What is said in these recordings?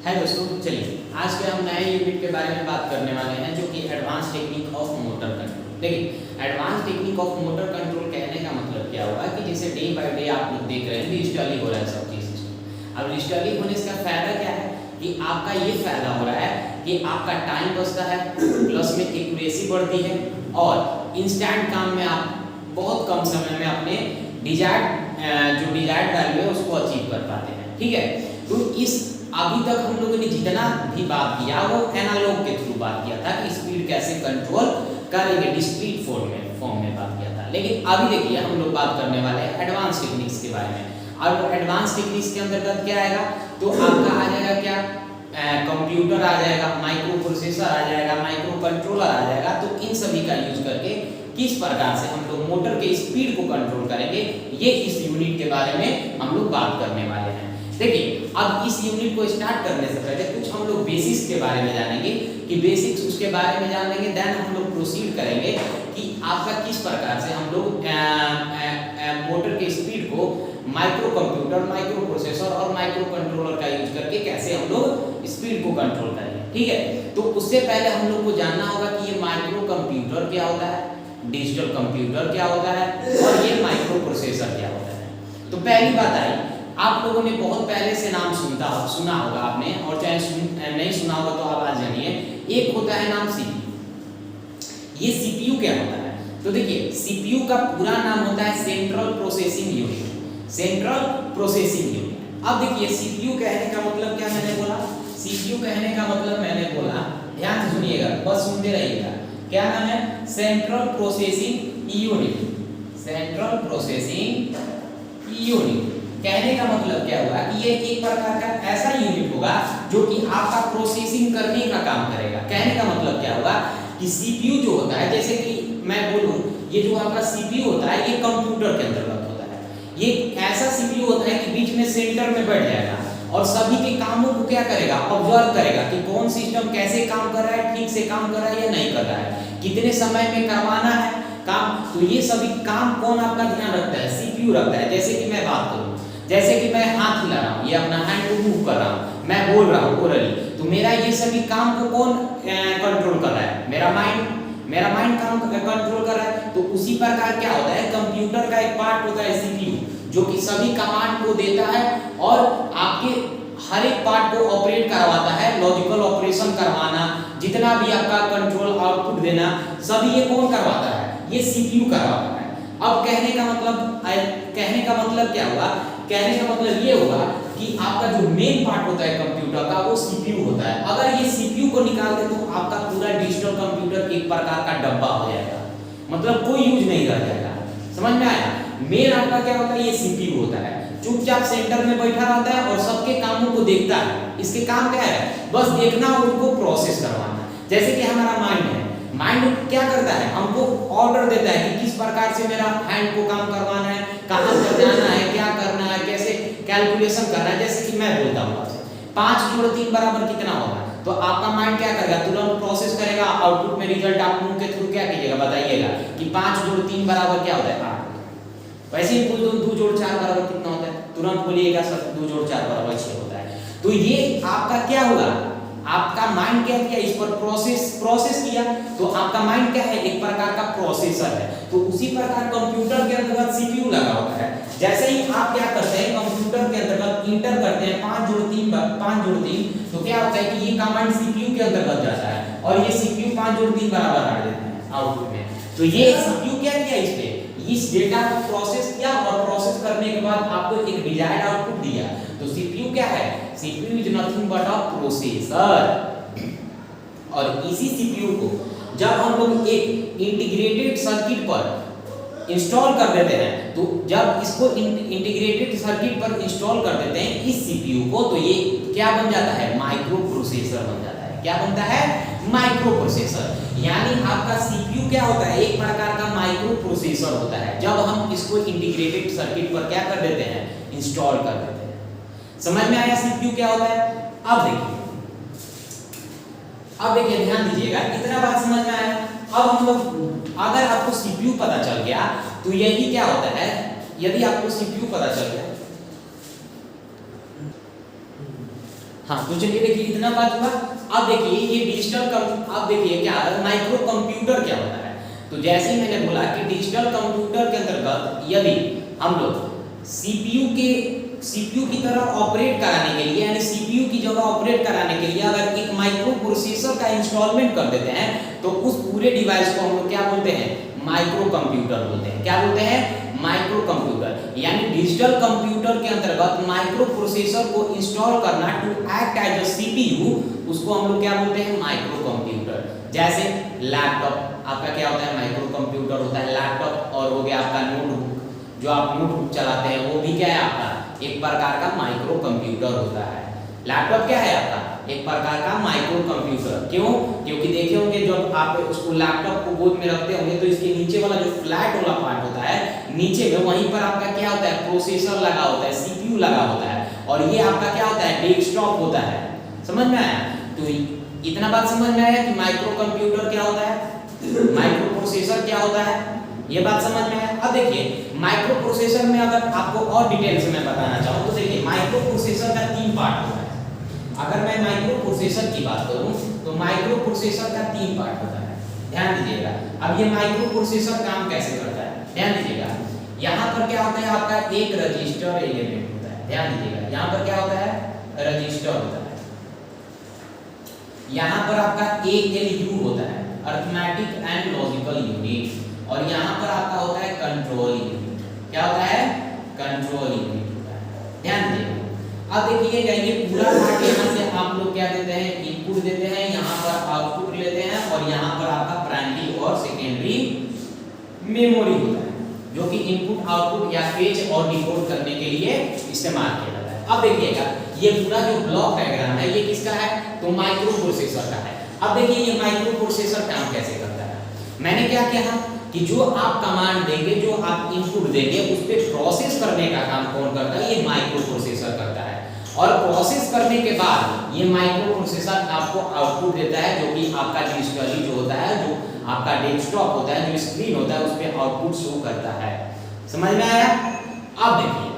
है दोस्तों, चलिए आज के हम नए यूनिट के बारे में बात करने वाले हैं जो कि advance technique of motor control. देखिए advance technique of motor control कहने का मतलब क्या हुआ कि जैसे डे बाय डे आप लोग देख रहे हैं डिजिटली हो रहा है सब चीज़। अब डिजिटली होने से फायदा क्या है कि आपका ये फायदा हो रहा है कि आपका टाइम बचता है, प्लस में एक्यूरेसी बढ़ती है और इंस्टेंट काम में आप बहुत कम समय में अपने डिजायर्ड वैल्यू है उसको अचीव कर पाते हैं। ठीक है, तो इस अभी तक हम लोगों ने जितना भी बात किया वो एनालॉग के थ्रू बात किया था कि स्पीड कैसे कंट्रोल करेंगे, डिस्क्रीट फॉर्म में बात किया था। लेकिन अभी देखिए हम लोग बात करने वाले हैं एडवांस टेक्निक्स के बारे में। और एडवांस टेक्निक्स के अंतर्गत क्या आएगा, तो आपका आ जाएगा क्या, कंप्यूटर आ जाएगा, माइक्रो प्रोसेसर आ जाएगा, माइक्रो कंट्रोलर आ जाएगा। तो इन सभी का यूज करके किस प्रकार से हम लोग मोटर के स्पीड को कंट्रोल करेंगे, ये इस यूनिट के बारे में हम लोग बात करने वाले हैं। देखिए अब इस यूनिट को स्टार्ट करने से पहले कुछ हम लोग बेसिक्स के बारे में जानेंगे कि बेसिक्स उसके बारे में जान लेंगे, देन हम लोग प्रोसीड करेंगे कि आपका किस प्रकार से हम लोग मोटर के स्पीड को माइक्रो कंप्यूटर, माइक्रो प्रोसेसर और माइक्रो कंट्रोलर का यूज करके कैसे हम लोग स्पीड को कंट्रोल करेंगे। ठीक है, तो उससे पहले हम लोग को जानना होगा कि ये माइक्रो कंप्यूटर क्या होता है, डिजिटल कंप्यूटर क्या होता है और ये माइक्रो प्रोसेसर क्या होता है। तो पहली बात आई, आप लोगों ने बहुत पहले से नाम सुना होगा आपने, और चाहे नहीं सुना होगा तो आप आज जानिए। एक होता है नाम सीपीयू। ये सीपीयू क्या होता है, तो देखिए सीपीयू का पूरा नाम होता है central processing unit, central processing unit. अब देखिए सीपीयू कहने का मतलब क्या मैंने बोला, सीपीयू कहने का मतलब मैंने बोला, ध्यान से सुनिएगा, बस सुनते रहिएगा, क्या नाम है, central processing unit. Central processing unit कहने का मतलब क्या हुआ कि ये एक प्रकार का ऐसा यूनिट होगा जो कि आपका प्रोसेसिंग करने का काम करेगा। कहने का मतलब क्या होगा कि सीपीयू जो होता है, जैसे कि मैं बोलूं ये जो आपका सीपीयू होता है ये कंप्यूटर के अंतर्गत होता है। ये ऐसा सीपीयू होता है कि बीच में सेंटर में बैठ जाएगा और सभी के कामों को क्या करेगा, ऑब्जर्व करेगा कि कौन सिस्टम कैसे काम कर रहा है, ठीक से काम कर रहा है या नहीं कर रहा है, कितने समय में करवाना है काम। तो ये सभी काम कौन आपका ध्यान रखता है, सीपीयू रखता है। जैसे कि मैं बात करूं, जैसे कि मैं हाथ हिला रहा हूँ, ये अपना हैंड को मूव कर रहा हूँ, मैं बोल रहा हूँ ओरली, तो मेरा ये सभी काम को कौन कंट्रोल कर रहा है, मेरा माइंड काम कंट्रोल कर रहा है। तो उसी प्रकार क्या होता है, कंप्यूटर का एक पार्ट होता है सीपीयू, जो कि सभी कमांड को देता है और आपके हर एक पार्ट को ऑपरेट करवाता है, लॉजिकल ऑपरेशन करवाना, जितना भी आपका कंट्रोल आउटपुट देना, सभी ये कौन करवाता है, ये सीपीयू करवाता है। अब कहने का मतलब क्या हुआ, कहने का मतलब ये होगा कि आपका जो मेन पार्ट होता है कंप्यूटर का वो सीपीयू होता है। अगर ये सीपीयू को निकाल दे तो आपका पूरा डिजिटल कंप्यूटर एक प्रकार का डब्बा हो जाएगा, मतलब कोई यूज नहीं रह जाएगा। समझ में आया, मेन आपका क्या होता है, ये सीपीयू होता है, चुपचाप सेंटर में बैठा रहता है और सबके कामों को देखता है। इसके काम क्या है, बस देखना और उनको प्रोसेस करवाना। जैसे कि हमारा माइंड है, माइंड क्या करता है, हमको ऑर्डर देता है कि किस प्रकार से मेरा हैंड को काम करवाना है, कहां पर जाना है, क्या करना है, कैसे कैलकुलेशन करना है। जैसे कि मैं बोलता हूं आपसे 5 जोड़ 3 बराबर कितना होगा, तो आपका माइंड क्या करेगा, तुरंत प्रोसेस करेगा, आउटपुट में रिजल्ट आप मुंह के थ्रू क्या कीजिएगा, बताइएगा कि 5 जोड़ 3 बराबर क्या होता है 8। वैसे ही पूछ दो 2 जोड़ 4 बराबर कितना होता है, तुरंत बोलिएगा सर 2 जोड़ 4 बराबर 6 होता है। तो ये आपका क्या होगा, आपका माइंड क्या किया, इस पर प्रोसेस किया, तो आपका माइंड क्या है, एक प्रकार का प्रोसेसर है। तो उसी प्रकार कंप्यूटर के अंतर्गत सीपीयू लगा होता है। जैसे ही आप क्या करते हैं, कंप्यूटर के अंतर्गत इंटर करते हैं 5 जोड़ 3, तो क्या होता है कि ये कमांड सीपीयू के अंतर्गत जाता है और ये सीपीयू 5 जोड़ 3 बराबर आ देते हैं आउटपुट में। तो ये सीपीयू क्या किया, इस पे इस डेटा को प्रोसेस किया और प्रोसेस करने के बाद आपको एक डिजायर्ड आउटपुट दिया। तो सीपीयू क्या है, CPU is nothing but a processor. और इसी सीपीयू को जब हम लोग एक इंटीग्रेटेड सर्किट पर इंस्टॉल कर देते हैं, तो जब इसको इंटीग्रेटेड सर्किट पर इंस्टॉल कर देते हैं इस सीपीयू को, तो ये क्या बन जाता है, माइक्रो प्रोसेसर बन जाता है। क्या बनता है, माइक्रो प्रोसेसर। यानी आपका सीपीयू क्या होता है, एक प्रकार का माइक्रो प्रोसेसर होता है। जब हम इसको इंटीग्रेटेड सर्किट पर क्या कर देते हैं, इंस्टॉल कर देते हैं। समझ में आया सीपीयू क्या होता है। अब देखिए ध्यान दीजिएगा, इतना बात समझ में आया। अब हम लोग, अगर आपको सीपीयू पता चल गया तो यही क्या होता है, यदि आपको सीपीयू पता चल गया, हाँ तो चलिए देखिए इतना बात हुआ। अब देखिए ये डिजिटल अब देखिए क्या माइक्रो कंप्यूटर क्या होता है। तो जैसे ही मैंने बोला कि डिजिटल कंप्यूटर के अंतर्गत यदि हम लोग सीपीयू की तरह ऑपरेट कराने के लिए यानी सीपीयू की जगह ऑपरेट कराने के लिए अगर एक माइक्रो प्रोसेसर का इंस्टॉलमेंट कर देते हैं तो उस पूरे डिवाइस को हम लोग क्या बोलते हैं, माइक्रो कंप्यूटर बोलते हैं। क्या बोलते हैं, माइक्रो कंप्यूटर। यानी डिजिटल कंप्यूटर के अंतर्गत माइक्रो प्रोसेसर को इंस्टॉल करना to act as a CPU, उसको हम लोग क्या बोलते हैं, माइक्रो कंप्यूटर। जैसे लैपटॉप आपका क्या होता है, माइक्रो कंप्यूटर होता है लैपटॉप। और हो गया आपका नोटबुक, जो आप नोटबुक चलाते हैं वो भी क्या है आपका एक प्रकार का माइक्रो कंप्यूटर होता है। लैपटॉप क्या है आपका एक प्रकार का माइक्रो कंप्यूटर। क्यों, क्योंकि देखे होंगे जब आप उसको लैपटॉप को गोद में रखते होंगे तो इसके नीचे वाला जो फ्लैट वाला पार्ट होता है नीचे में, वहीं पर आपका क्या होता है, प्रोसेसर लगा होता है, सीपीयू लगा होता है। और ये आपका क्या होता है, डेस्कटॉप होता है। समझ में आया? तो इतना बात समझ में आया कि माइक्रो कंप्यूटर क्या होता है, माइक्रो प्रोसेसर क्या होता है, ये बात समझ में आया। अब देखिए माइक्रो प्रोसेसर में अगर आपको और डिटेल से मैं बताना चाहूँ तो देखिए माइक्रो प्रोसेसर का 3 पार्ट होता है। अगर मैं माइक्रो प्रोसेसर की बात करूँ तो माइक्रो प्रोसेसर का 3 पार्ट होता है, ध्यान दीजिएगा। अब ये माइक्रो प्रोसेसर काम कैसे करता है, ध्यान दीजिएगा। यहाँ पर क्या होता है आपका एक रजिस्टर एलिमेंट होता है, ध्यान दीजिएगा। यहाँ पर क्या होता है, रजिस्टर होता है। यहाँ पर आपका ALU होता है, अरिथमेटिक एंड लॉजिकल यूनिट। और यहाँ पर आपका होता है कंट्रोल यूनिट। क्या होता है, कंट्रोल यूनिट होता है, ध्यान दीजिएगा। अब देखिएगा ये पूरा पार्ट यहाँ से आप लोग क्या देते हैं, इनपुट देते हैं, यहाँ पर आउटपुट लेते हैं और यहाँ पर आपका प्राइमरी और सेकेंडरी मेमोरी होता है जो कि इनपुट आउटपुट या फेच और डिकोड करने के लिए इस्तेमाल किया जाता है। अब देखिएगा ये पूरा जो ब्लॉक डायग्राम है ये किसका है, तो माइक्रो प्रोसेसर का है। अब देखिए ये माइक्रो प्रोसेसर काम कैसे करता है। मैंने क्या किया कि जो आप कमांड देंगे, जो आप इनपुट देंगे, उस पर प्रोसेस करने का काम कौन करता है, ये माइक्रो प्रोसेसर करता है। और प्रोसेस करने के बाद ये माइक्रो प्रोसेसर आपको आउटपुट देता है जो कि आपका डिजिटली जो होता है, जो आपका डेस्कटॉप होता है, जो स्क्रीन होता है उस पर आउटपुट शो करता है। समझ में आया? अब देखिए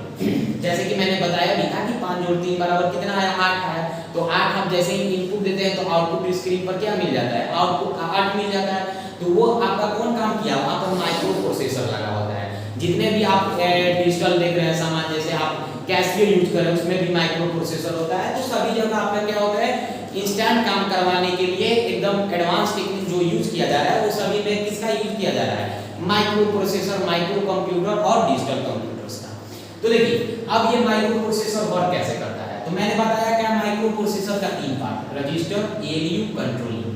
जैसे कि मैंने बताया भी था कि 5 जोड़ 3 बराबर कितना आया, 8 आया। तो 8 हम जैसे ही इनपुट देते हैं तो आउटपुट स्क्रीन पर क्या मिल जाता है, आउटपुट 8 मिल जाता है। तो वो आपका कौन काम किया, वहाँ पर माइक्रो प्रोसेसर लगा होता है। जितने भी आप डिजिटल देख रहे हैं सामान, जैसे आप कैशियर यूज कर रहे हैं उसमें भी माइक्रो प्रोसेसर होता है। तो सभी जगह आपका क्या होता है, इंस्टेंट काम करवाने के लिए एकदम एडवांस टेक्निक जो यूज किया जा रहा है वो सभी में किसका यूज किया जा रहा है, माइक्रो प्रोसेसर, माइक्रो कंप्यूटर और डिजिटल कंप्यूटर्स का। तो देखिए अब ये माइक्रो प्रोसेसर वर्क कैसे करता है। तो मैंने बताया क्या, माइक्रो प्रोसेसर का 3 part, register, ALU, control unit.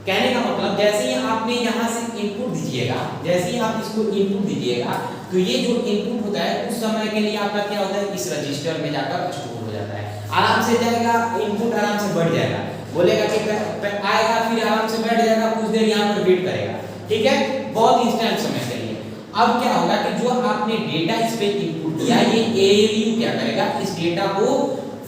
कहने का मतलब जैसे ही आपने यहाँ से इनपुट दीजिएगा, जैसे ही आप इसको इनपुट दीजिएगा तो ये जो इनपुट होता है उस समय के लिए आपका क्या होता है, इस रजिस्टर में जाकर स्टोर हो जाता है। आराम से जाएगा इनपुट, आराम से बढ़ जाएगा, बोलेगा कि आएगा, फिर आराम से बैठ जाएगा, कुछ देर यहाँ पर वेट करेगा, ठीक है, बहुत इंस्टेंट समय के लिए। अब क्या होगा कि जो आपने डेटा इस पे इनपुट दिया, ये ALU क्या करेगा, इस डेटा को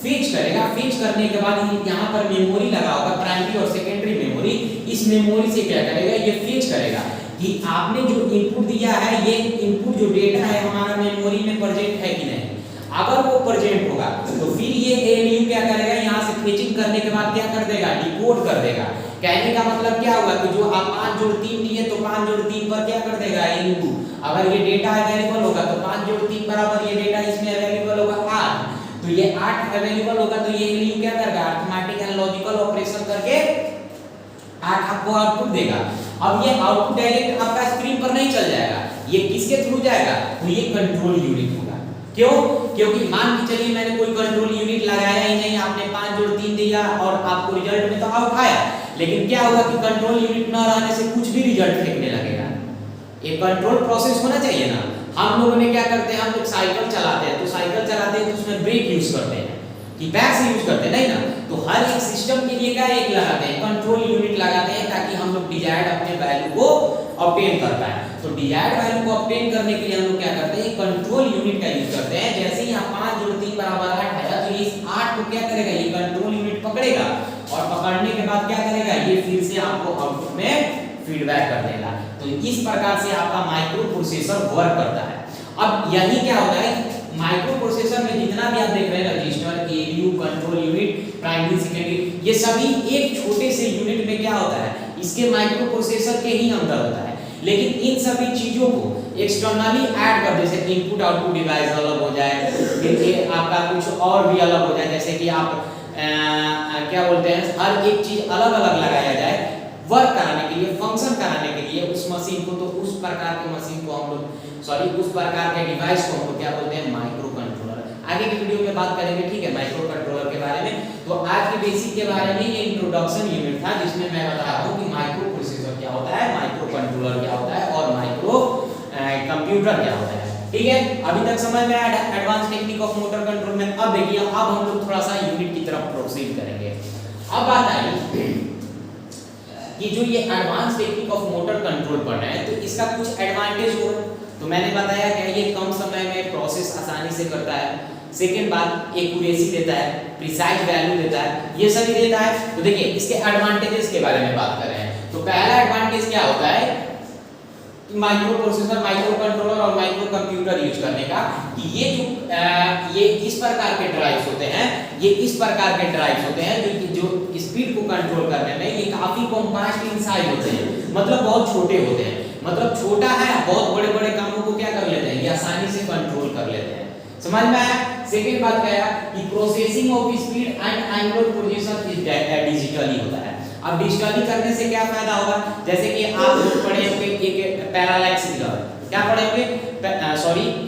फेच करेगा। फेच करने के बाद यहाँ पर मेमोरी लगा होगा, प्राइमरी और सेकेंडरी मेमोरी। इस मेमोरी से क्या करेगा, ये फेच करेगा कि आपने जो इनपुट दिया है, ये इनपुट जो डेटा है हमारा मेमोरी में प्रेजेंट है कि नहीं। अगर वो प्रेजेंट होगा तो फिर ये ALU क्या करेगा, यहाँ से फेचिंग करने के बाद क्या कर देगा, डिकोड कर देगा। कहने का मतलब क्या हुआ कि जो आप 5 जोड़ 3 दिए तो 5 जोड़ 3 पर क्या कर देगा, इनपुट। अगर ये डेटा अवेलेबल होगा तो 5 जोड़ 3 बराबर ये डेटा इसमें अवेलेबल होगा 8। तो ये 8 अवेलेबल होगा तो ये ALU क्या करेगा, अरिथमेटिक एंड लॉजिकल ऑपरेशन करके 8 आपको आउटपुट देगा। अब ये आउटपुट डायरेक्ट आपका स्क्रीन पर नहीं चल जाएगा, ये किसके थ्रू जाएगा, तो ये कंट्रोल यूनिट होगा। क्यों, क्योंकि मान के चलिए मैंने कोई कंट्रोल यूनिट लगाया ही नहीं, आपने 5 जोड़ 3 दिया और आपको रिजल्ट में तो आउट आया, लेकिन क्या होगा कि कंट्रोल यूनिट न रहने से कुछ भी रिजल्ट फेंकने लगेगा। एक कंट्रोल प्रोसेस होना चाहिए ना। हम लोगों ने क्या करते हैं, हम लोग साइकिल चलाते हैं, तो साइकिल चलाते हैं तो उसमें ब्रेक यूज करते हैं कि बैक से यूज करते हैं, नहीं ना। तो हर एक सिस्टम के लिए क्या एक लगाते हैं, कंट्रोल यूनिट लगाते हैं, ताकि हम लोग डिजायर्ड अपने वैल्यू को ऑब्टेन कर पाए। तो डिजायर्ड वैल्यू को ऑब्टेन करने के लिए हम लोग क्या करते हैं, कंट्रोल यूनिट का यूज करते हैं। जैसे ही यहाँ 5 जोड़ 3 बराबर 8 आया तो इस 8 को क्या करेगा, ये कंट्रोल यूनिट पकड़ेगा और पकड़ने के बाद क्या करेगा, ये फिर से आपको आउटपुट में फीडबैक कर देगा। तो इस प्रकार से आपका माइक्रो प्रोसेसर वर्क करता है। अब यही क्या होता है, माइक्रो प्रोसेसर में जितना भी आप देख रहे हैं register, ALU, CPU, control unit, primary secondary, ये सभी एक छोटे से यूनिट में क्या होता है, इसके माइक्रो प्रोसेसर के ही अंदर होता है। लेकिन इन सभी चीजों को एक्सटर्नली ऐड कर, जैसे इनपुट आउटपुट डिवाइस अलग हो जाए, फिर आपका कुछ और भी अलग हो जाए, जैसे कि आप क्या बोलते हैं, हर एक चीज अलग अलग लगाया जाए वर्क कराने के लिए, फंक्शन कराने के लिए उस मशीन को, तो उस प्रकार के मशीन को हम लोग उस प्रकार के डिवाइस को हम लोग क्या बोलते हैं, माइक्रो कंट्रोलर। आगे की वीडियो में बात करेंगे, ठीक है, माइक्रो कंट्रोलर के बारे में। तो आज के बेसिक के बारे में ये इंट्रोडक्शन यूनिट था, जिसमें मैं बता रहा हूँ कि माइक्रो प्रोसेसर क्या होता है, माइक्रो कंट्रोलर क्या होता है और माइक्रो कंप्यूटर क्या होता है, ठीक है। अभी तक समझ में आया advance technique of motor control में। अब देखिए, अब हम लोग थोड़ा सा यूनिट की तरफ प्रोसीड करेंगे। अब बात आई कि जो ये advance technique of motor control पढ़ रहे हैं, तो इसका कुछ एडवांटेज होगा। तो मैंने बताया कि ये कम समय में प्रोसेस आसानी से करता है। सेकंड बात, एक्यूरेसी देता है, प्रिसाइज वैल्यू देता है, ये सभी देता है। तो देखिए इसके एडवांटेजेस के बारे में बात कर रहे हैं। तो पहला एडवांटेज क्या होता है, माइक्रो प्रोसेसर, माइक्रो कंट्रोलर और माइक्रो कंप्यूटर यूज करने का, कि ये जो ये इस प्रकार के ड्राइव्स होते हैं, ये इस प्रकार के ड्राइव्स होते हैं जो स्पीड को कंट्रोल करने में ये काफी कॉम्पैक्ट इन साइज होते हैं, मतलब बहुत छोटे होते हैं, मतलब छोटा है, बहुत बड़े बड़े कामों को क्या कर लेते हैं, ये आसानी से कंट्रोल कर लेते हैं। समझ में आया। सेकंड बात क्या है कि processing of speed and angular position is digitally होता है। अब डिजिटली करने से क्या फायदा होगा, जैसे कि आप पढ़े होंगे एक पैरालैक्स मिरर, क्या पढ़े होंगे,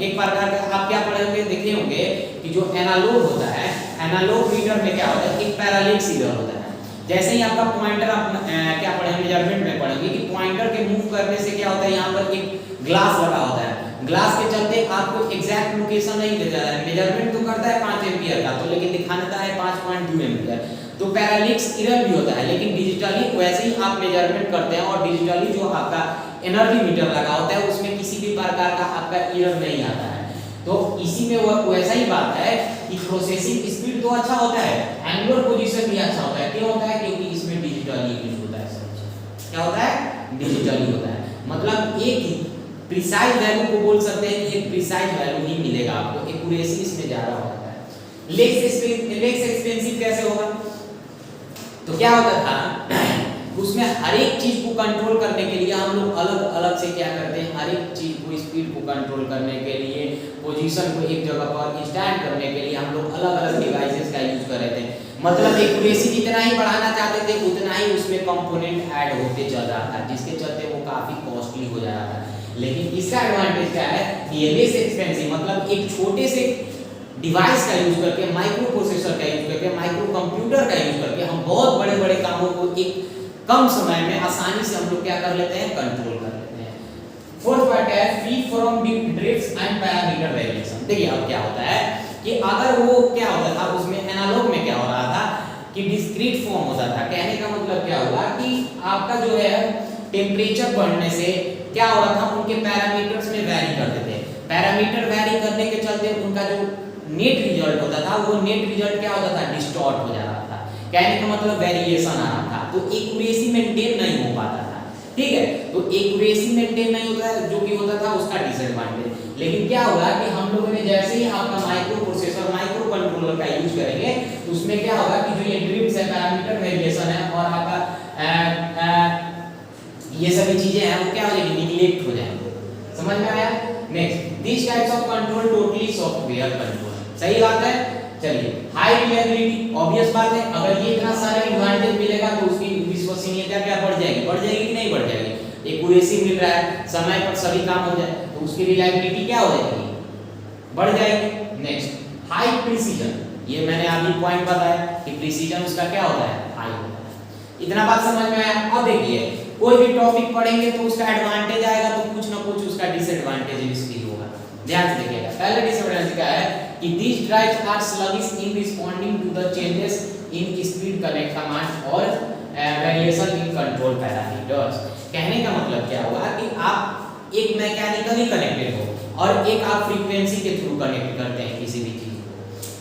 एक प्रकार का आप क्या पढ़े होंगे, देखे होंगे कि जो एनालॉग होता है, एनालॉग मीटर में क्या होता है, एक पैरालैक्स मिरर होता है। जैसे ही आपका पॉइंटर, आप क्या पढ़ेंगे, मेजरमेंट में पढ़ेंगे कि पॉइंटर के मूव करने से क्या होता है, यहाँ पर एक ग्लास लगा होता है, ग्लास के चलते आपको एग्जैक्ट लोकेशन नहीं देता है, मेजरमेंट तो करता है 5 एम्पियर का, तो लेकिन दिखाता है 5.2 एम्पियर। तो पैरालैक्स मिरर भी होता है, लेकिन डिजिटली वैसे ही आप मेजरमेंट करते हैं, और डिजिटली जो आपका एनर्जी मीटर लगा होता है उसमें किसी भी प्रकार का आपका एरर नहीं आता है। तो इसी में वो वैसा ही बात है कि प्रोसेसिंग स्पीड तो अच्छा होता है, एंगुलर पोजीशन भी अच्छा होता है। क्यों होता है, क्योंकि इसमें डिजिटली यूज होता है सब चीज। क्या होता है, डिजिटली होता है, मतलब एक प्रिसाइज वैल्यू को बोल सकते हैं कि एक प्रिसाइज वैल्यू ही मिलेगा आपको, एक्यूरेसी इसमें ज्यादा होता है। लेस एक्सपेंसिव कैसे होगा, तो क्या होता था उसमें हर एक चीज को कंट्रोल करने के लिए हम लोग अलग अलग से क्या करते हैं, हर एक चीज को, स्पीड को कंट्रोल करने के लिए, पोजीशन को एक जगह पर स्टैंड करने के लिए हम लोग अलग अलग डिवाइसेस का यूज कर रहे थे। मतलब एक्यूरेसी जितना ही बढ़ाना चाहते थे उतना ही उसमें कंपोनेंट ऐड होते चल रहा था, जिसके चलते वो काफी कॉस्टली हो जा रहा था। लेकिन इसका एडवांटेज क्या है, ये लेस एक्सपेंसिव, मतलब एक छोटे से डिवाइस का यूज करके, माइक्रो प्रोसेसर का यूज करके, माइक्रो कंप्यूटर का यूज करके हम बहुत बड़े बड़े कामों को एक कम समय में आसानी से हम लोग क्या कर लेते हैं, कंट्रोल कर लेते हैं। फोर्थ पार्ट है free from drifts and parameter variation. देखिए अब क्या होता है कि अगर वो क्या होता था, उसमें एनालॉग में क्या हो रहा था कि डिस्क्रीट फॉर्म होता था। कहने का मतलब क्या हुआ कि आपका जो है टेम्परेचर बढ़ने से क्या हो रहा था, उनके पैरामीटर्स में वैरी करते थे। पैरामीटर वैरी करने के चलते उनका जो नेट रिजल्ट होता था, वो नेट रिजल्ट क्या होता था, डिस्टॉर्ट हो जा रहा था। कहने का मतलब वेरिएशन आ रहा था, तो एक्यूरेसी मेंटेन नहीं हो पाता था। ठीक है, तो एक्यूरेसी मेंटेन नहीं होता है, जो कि होता था उसका डिसएडवांटेज। लेकिन क्या होगा कि हम लोगों ने जैसे ही आपका माइक्रो प्रोसेसर, माइक्रो कंट्रोलर का यूज करेंगे, तो उसमें क्या होगा कि जो ये ड्रिफ्ट्स है, पैरामीटर वेरिएशन है और आपका ये सभी चीजें हैं, वो क्या हो जाएंगी, निगलेक्ट हो जाएंगे। समझ में आया। Next, this types of control totally software control. सही बात है। चलिए, हाई रिलायबिलिटी, ऑब्वियस बात है, अगर ये इतना सारा एडवांटेज मिलेगा तो उसकी विश्वसनीयता क्या बढ़ जाएगी, बढ़ जाएगी कि नहीं बढ़ जाएगी। एक्यूरेसी मिल रहा है, समय पर सभी काम हो जाए, तो उसकी रिलायबिलिटी क्या हो जाएगी, बढ़ जाएगी। नेक्स्ट, हाई प्रिसीजन, ये मैंने अभी पॉइंट बताया कि प्रिसीजन उसका क्या होता है, हाई होता है। इतना बात समझ में आया। अब देखिए, कोई भी टॉपिक पढ़ेंगे तो उसका एडवांटेज आएगा तो कुछ ना कुछ उसका डिसएडवांटेज भी होगा। ध्यान से देखिएगा। पहले डिसएडवांटेज क्या है कि these drives are sluggish in responding to the changes in speed, connect command और variation in control parameters। कहने का मतलब क्या हुआ कि आप एक मैकेनिकली कनेक्टेड हो और एक आप फ्रीक्वेंसी के थ्रू कनेक्ट करते हैं किसी भी चीज को।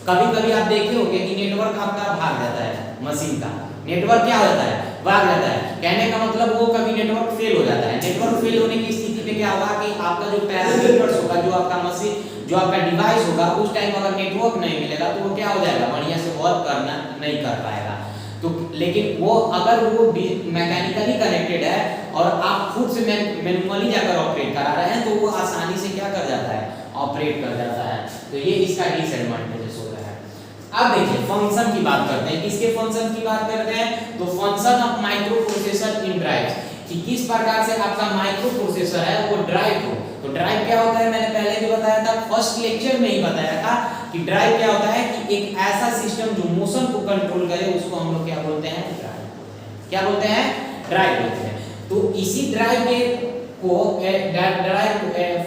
कभी-कभी आप देखे होंगे कि नेटवर्क आपका भाग जाता है, मशीन का नेटवर्क क्या हो जाता है, भाग जाता है। कहने का मतलब वो कभी नेटवर्क फेल हो जाता है। नेटवर्क फेल होने की स्थिति में क्या होगा कि आपका जो पैरामीटर्स होगा, जो आपका मशीन, जो आपका डिवाइस होगा, उस टाइम अगर नेटवर्क नहीं मिलेगा तो वो क्या हो जाएगा, बढ़िया से वर्क करना नहीं कर पाएगा। तो लेकिन वो अगर वो मैकेनिकली कनेक्टेड है और आप खुद से मैनुअली जाकर ऑपरेट करा रहे हैं तो वो आसानी से क्या कर जाता है, ऑपरेट कर जाता है। तो ये इसका डिसएडवांटेजेस होता है। अब देखिए फंक्शन की बात करते हैं। किसके फंक्शन की बात करते हैं? तो function of micro processor in drives, कि किस प्रकार से आपका माइक्रो प्रोसेसर है वो ड्राइव हो। तो ड्राइव क्या होता है, मैंने पहले भी बताया था, फर्स्ट लेक्चर में ही बताया था कि ड्राइव क्या होता है कि एक ऐसा सिस्टम जो मोशन को कंट्रोल करे उसको हम लोग क्या बोलते हैं, ड्राइव बोलते हैं। क्या बोलते हैं? ड्राइव बोलते हैं। तो इसी ड्राइव के को drive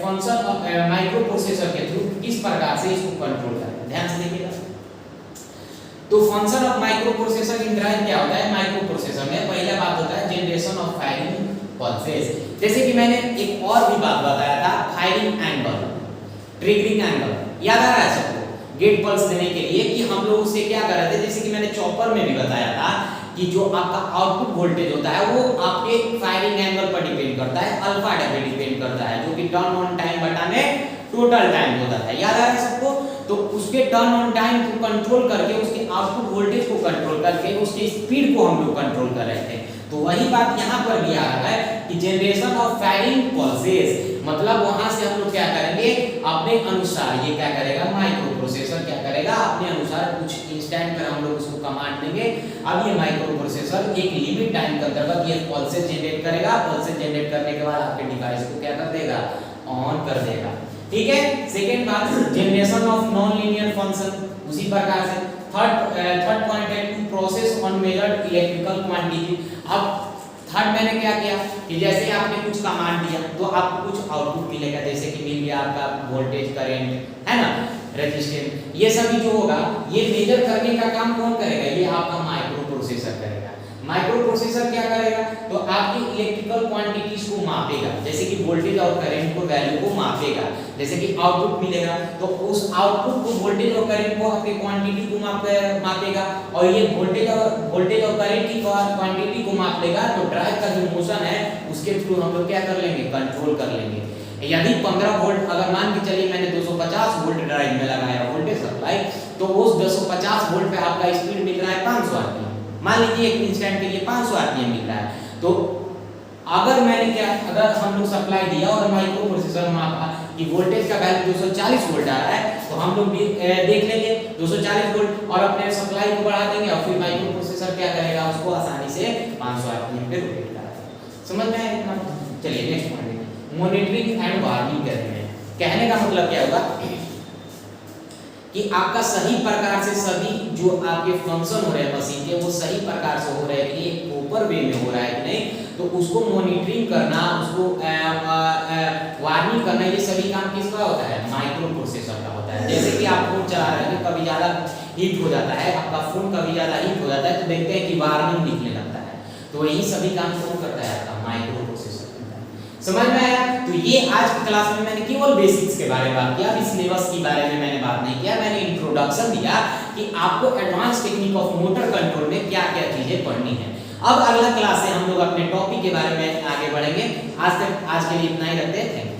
function of micro processor के थ्रू किस प्रकार से इसको कंट्रोल करें, ध्यान से देखिएगा। तो function of micro processor in drive क्या होता है? माइक्रो प्रोसेसर में पहला बात होता है जनरेशन ऑफ फायरिंग पल्सेस। जैसे कि मैंने एक और भी बात बताया था, फायरिंग एंगल, ट्रिगरिंग एंगल, याद आ रहा है सबको? गेट पल्स देने के लिए कि हम लोग उससे क्या कर रहे थे, जैसे कि मैंने चॉपर में भी बताया था कि जो आपका आउटपुट वोल्टेज होता है वो आपके फायरिंग एंगल पर डिपेंड करता है, अल्फा पे डिपेंड करता है, जो कि टर्न ऑन टाइम बटा में टोटल टाइम होता है। याद आ रहा है सबको? तो उसके टर्न ऑन टाइम को कंट्रोल करके, उसके आउटपुट वोल्टेज को कंट्रोल करके, उसके स्पीड को हम लोग कंट्रोल कर रहे थे। तो वही बात यहाँ पर भी आ रहा है कि जनरेशन ऑफ फायरिंग पल्सेस, मतलब वहां से हम लोग क्या करेंगे, अपने अनुसार, ये क्या करेगा, माइक्रो प्रोसेसर क्या करेगा, अपने अनुसार कुछ इंस्टेंट पर हम लोग उसको कमांड देंगे। अब ये माइक्रो प्रोसेसर एक लिमिट टाइम के अंतर्गत ये पल्सेस जनरेट करेगा। पल्सेस जनरेट करने के बाद आपके डिवाइस को क्या कर देगा, ऑन कर देगा। ठीक है। सेकेंड बात, generation of non linear function, उसी प्रकार से थर्ड पॉइंट है to process on measured electrical quantity. अब थर्ड मैंने क्या किया कि जैसे आपने कुछ कमांड दिया तो आपको कुछ आउटपुट मिलेगा, जैसे कि मिल गया आपका वोल्टेज, करंट, है ना, रेजिस्टेंस, ये सभी जो होगा ये मेजर करने का काम कौन करेगा, ये आपका माइक्रो प्रोसेसर करेगा। माइक्रो प्रोसेसर क्या करेगा, तो आपकी इलेक्ट्रिकल क्वांटिटीज को मापेगा, जैसे कि वोल्टेज और करंट को वैल्यू को मापेगा, जैसे कि आउटपुट मिलेगा तो उस आउटपुट को वोल्टेज और करंट को आपके क्वांटिटी को मापेगा, और ये वोल्टेज और करंट की क्वांटिटी को माप लेगा। तो ड्राइव का जो मोशन है उसके थ्रू हम लोग क्या कर लेंगे, कंट्रोल कर लेंगे। यदि 15 वोल्ट, अगर मान के चलिए मैंने 250 वोल्ट ड्राइव में लगाया वोल्टेज सप्लाई, तो उस 250 वोल्ट पे आपका स्पीड मिल रहा है 500 आरपीएम, मान लीजिए एक इंस्टेंट के लिए 500 आरपीएम मिल रहा है। तो अगर मैंने क्या, अगर हम लोग सप्लाई दिया और माइक्रो प्रोसेसर में मापा कि वोल्टेज का वैल्यू 240 वोल्ट आ रहा है, तो हम लोग देख लेंगे 240 वोल्ट और अपने सप्लाई को बढ़ा देंगे, और फिर माइक्रो प्रोसेसर क्या करेगा, उसको आसानी से 500 आरपीएम पे रोटेट करेगा। समझ में आया इतना? चलिए next point, monitoring and warning करेंगे। कहने का मतलब क्या होगा कि आपका सही प्रकार से सभी जो आपके फंक्शन हो रहे हैं मशीन के, वो सही प्रकार से हो रहे हैं कि ये प्रॉपर वे में हो रहा है कि नहीं, तो उसको मॉनिटरिंग करना, उसको वार्निंग करना, ये सभी काम किसका होता है, माइक्रो प्रोसेसर का होता है। जैसे कि आप फोन चला रहे हैं, कभी ज़्यादा हीट हो जाता है, आपका फोन कभी ज़्यादा हीट हो जाता है, तो देखते हैं कि वार्निंग दिखने लगता है। तो यही सभी काम कौन करता है, आपका माइक्रो प्रोसेसर करता है। समझ में आया? तो ये आज की क्लास में मैंने केवल बेसिक्स के बारे में बात किया, अभी सिलेबस के बारे में मैंने बात नहीं किया। मैंने इंट्रोडक्शन दिया कि आपको advance technique of motor control में क्या क्या चीजें पढ़नी है। अब अगला क्लास से हम लोग अपने टॉपिक के बारे में आगे बढ़ेंगे। आज के लिए इतना ही रखते हैं। Thank you.